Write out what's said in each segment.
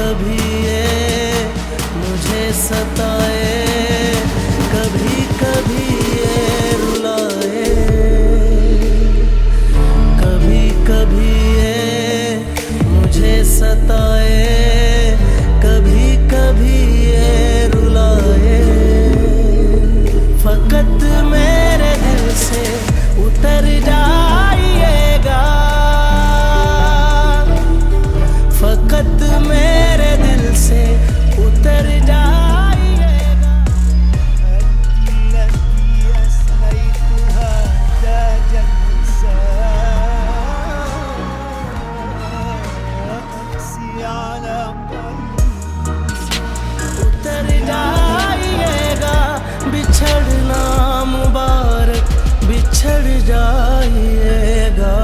कभी ये मुझे सताए, कभी कभी ये रुलाए, कभी कभी ये मुझे सताए, कभी कभी ये रुलाए। फकत मेरे दिल से उतर जाइएगा, फकत मेरे दिल से उतर जाइएगा। उतर जाइएगा, बिछड़ना मुबारक, बिछड़ जाइएगा।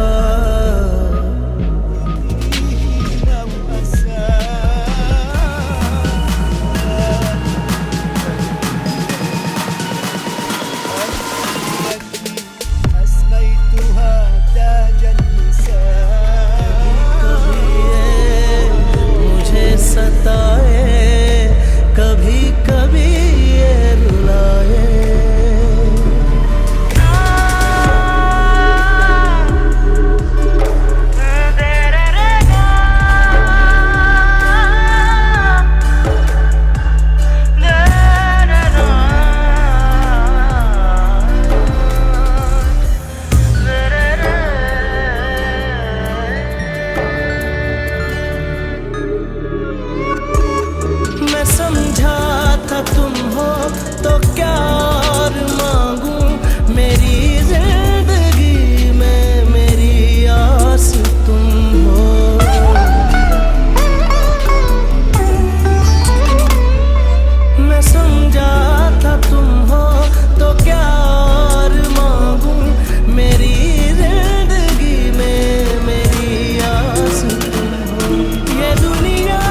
कभी कभी ये रुलाए। समझा था तुम हो तो क्या और मांगू, मेरी जिंदगी में मेरी आस तुम हो। मैं समझा था तुम हो तो क्या और मांगू, मेरी जिंदगी में मेरी आस तुम हो। ये दुनिया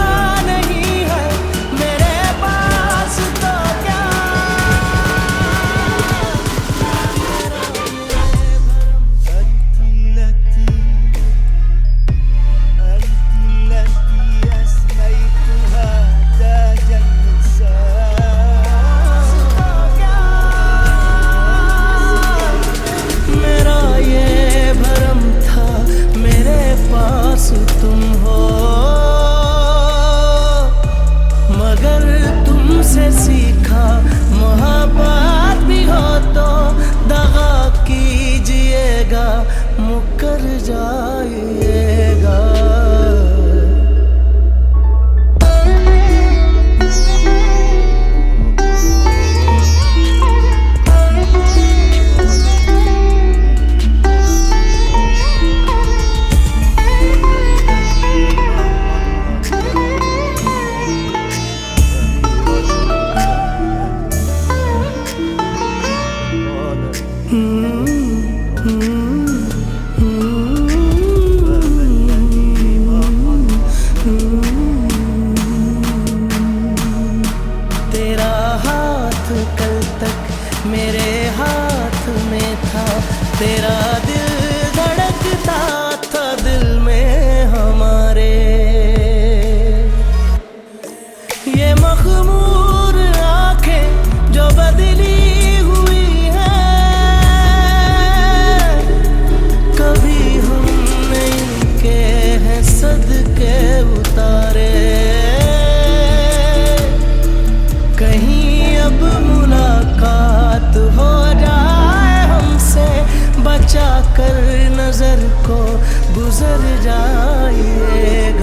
तुम हो, मगर तुमसे सीखा मोहब्बत भी हो तो दगा कीजिएगा, मुकर जाइएगा। तेरा हाथ कल तक मेरे हाथ में था, तेरा दिल धड़कता था दिल में हमारे। ये मखमूर आंखें जो बदली हुई हैं, कभी हमने इनके हैं सदके उतारे। कहीं अब मुलाकात हो जाए हमसे, बचा कर नजर को गुजर जाइए।